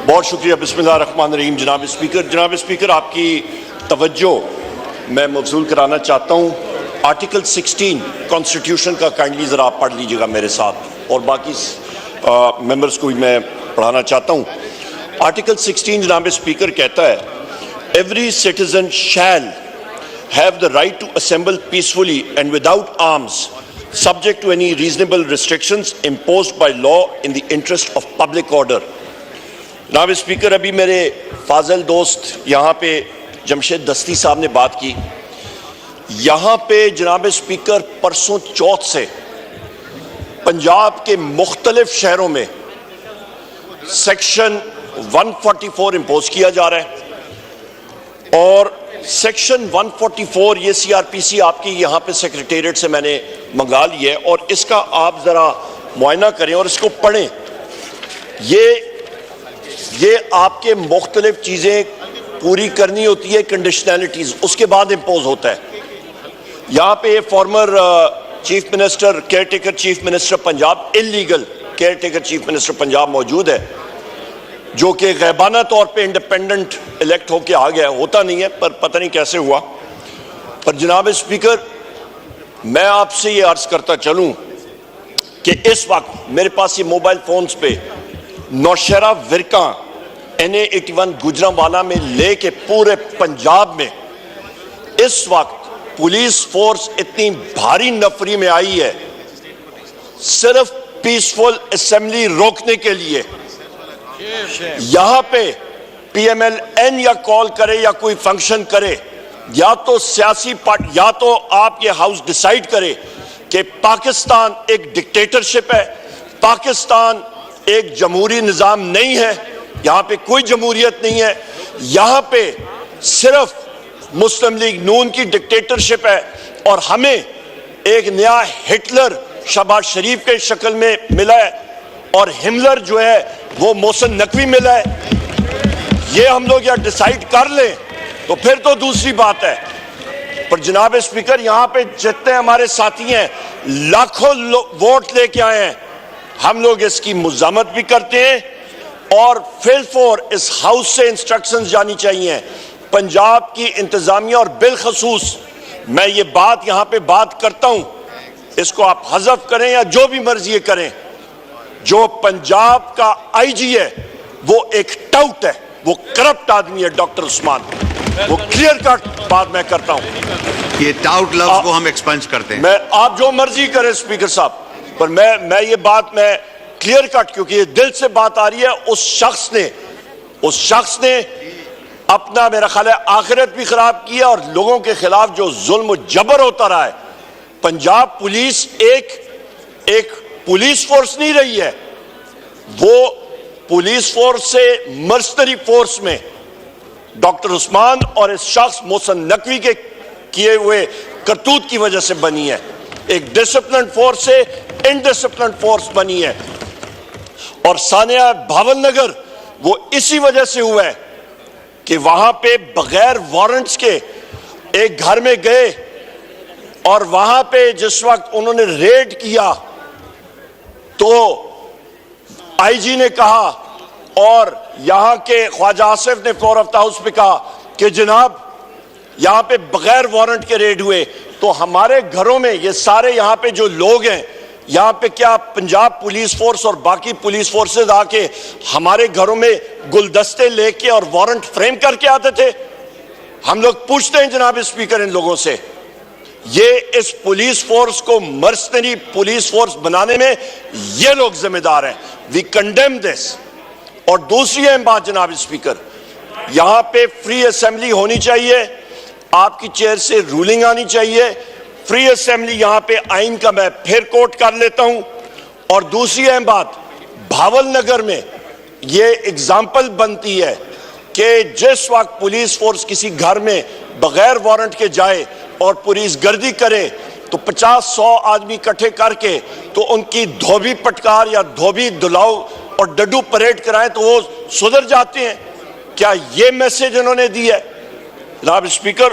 بہت شکریہ. بسم اللہ الرحمن الرحیم. جناب اسپیکر آپ کی توجہ میں مبذول کرانا چاہتا ہوں. آرٹیکل 16 کانسٹیٹیوشن کا کائنڈلی ذرا آپ پڑھ لیجیے گا میرے ساتھ, اور باقی ممبرز کو بھی میں پڑھانا چاہتا ہوں. آرٹیکل 16 جناب اسپیکر کہتا ہے every citizen shell have the right to assemble peacefully and without arms, subject to any reasonable restrictions imposed by law in the interest of public order. جناب اسپیکر, ابھی میرے فاضل دوست یہاں پہ جمشید دستی صاحب نے بات کی. یہاں پہ جناب اسپیکر پرسوں چوتھ سے پنجاب کے مختلف شہروں میں سیکشن 144 امپوز کیا جا رہا ہے, اور سیکشن 144 یہ سی آر پی سی آپ کی یہاں پہ سیکریٹریٹ سے میں نے منگا لی ہے, اور اس کا آپ ذرا معائنہ کریں اور اس کو پڑھیں. یہ آپ کے مختلف چیزیں پوری کرنی ہوتی ہے, کنڈیشنلٹیز, اس کے بعد امپوز ہوتا ہے. یہاں پہ farmer chief minister, care taker chief minister Punjab, illegal care taker chief minister Punjab موجود ہے, جو کہ غیبانہ طور پہ انڈیپینڈنٹ الیکٹ ہو کے آ گیا. ہوتا نہیں ہے پر پتہ نہیں کیسے ہوا. پر جناب اسپیکر, میں آپ سے یہ عرض کرتا چلوں کہ اس وقت میرے پاس یہ موبائل فونز پہ نوشہرہ ورکاں NA81 گجرانوالہ میں لے کے پورے پنجاب میں اس وقت پولیس فورس اتنی بھاری نفری میں آئی ہے صرف پیسفل اسمبلی روکنے کے لیے. یہاں پہ پی ایم ایل این یا کال کرے یا کوئی فنکشن کرے, یا تو سیاسی پارٹی, یا تو آپ یہ ہاؤس ڈیسائیڈ کرے کہ پاکستان ایک ڈکٹیٹرشپ ہے, پاکستان ایک جمہوری نظام نہیں ہے, یہاں پہ کوئی جمہوریت نہیں ہے, یہاں پہ صرف مسلم لیگ نون کی ڈکٹیٹرشپ ہے, اور ہمیں ایک نیا ہٹلر شہباز شریف کے شکل میں ملا ہے, اور ہملر جو ہے وہ محسن نقوی ملا ہے. یہ ہم لوگ یا ڈیسائیڈ کر لیں تو پھر تو دوسری بات ہے. پر جناب اسپیکر, یہاں پہ جتنے ہمارے ساتھی ہیں لاکھوں ووٹ لے کے آئے ہیں, ہم لوگ اس کی مزاحمت بھی کرتے ہیں, اور فور اس ہاؤس سے انسٹرکشنز جانی چاہیے پنجاب کی انتظامیہ, اور بالخصوص میں یہ بات یہاں پہ بات کرتا ہوں, اس کو آپ حذف کریں یا جو بھی مرضی کریں, جو پنجاب کا آئی جی ہے وہ ایک ٹاؤٹ ہے, وہ کرپٹ آدمی ہے ڈاکٹر عثمان. وہ کلیئر کٹ بات میں کرتا ہوں. یہ ٹاؤٹ لفظ کو ہم ایکسپنج کرتے ہیں. آپ جو مرضی کریں اسپیکر صاحب, پر میں یہ بات میں کلیئر کٹ, کیونکہ یہ دل سے بات آ رہی ہے. اس شخص نے اپنا میرا خیال ہے آخرت بھی خراب کیا, اور لوگوں کے خلاف جو ظلم و جبر ہوتا رہا ہے. پنجاب پولیس ایک پولیس فورس نہیں رہی ہے, وہ پولیس فورس سے مرسنری فورس میں ڈاکٹر عثمان اور اس شخص محسن نقوی کے کیے ہوئے کرتوت کی وجہ سے بنی ہے. ایک ڈسپلن فورس سے انڈسپلن فورس بنی ہے. اور سانحہ بھاول نگر وہ اسی وجہ سے ہوا ہے کہ وہاں پہ بغیر وارنٹس کے ایک گھر میں گئے, اور وہاں پہ جس وقت انہوں نے ریڈ کیا تو آئی جی نے کہا, اور یہاں کے خواجہ آصف نے فلور آف دا ہاؤس پہ کہا کہ جناب یہاں پہ بغیر وارنٹ کے ریڈ ہوئے, تو ہمارے گھروں میں یہ سارے یہاں پہ جو لوگ ہیں, یہاں پہ کیا پنجاب پولیس فورس اور باقی پولیس فورسز آ کے ہمارے گھروں میں گلدستے لے کے اور وارنٹ فریم کر کے آتے تھے؟ ہم لوگ پوچھتے ہیں جناب اسپیکر ان لوگوں سے. یہ اس پولیس فورس کو مرسنری پولیس فورس بنانے میں یہ لوگ ذمہ دار ہیں. وی کنڈیم دس. اور دوسری اہم بات جناب اسپیکر, یہاں پہ فری اسمبلی ہونی چاہیے, آپ کی چیئر سے رولنگ آنی چاہیے. فری اسمبلی یہاں پہ آئین کا میں پھر کوٹ کر لیتا ہوں. اور دوسری اہم بات, بھاول نگر میں یہ اگزامپل بنتی ہے کہ جس وقت پولیس فورس کسی گھر میں بغیر وارنٹ کے جائے اور پولیس گردی کرے تو 50-100 آدمی اکٹھے کر کے تو ان کی دھوبی پٹکار یا دھوبی دلاؤ اور ڈڈو پریڈ کرائیں تو وہ سدھر جاتے ہیں. کیا یہ میسج انہوں نے دی ہے؟ جناب اسپیکر,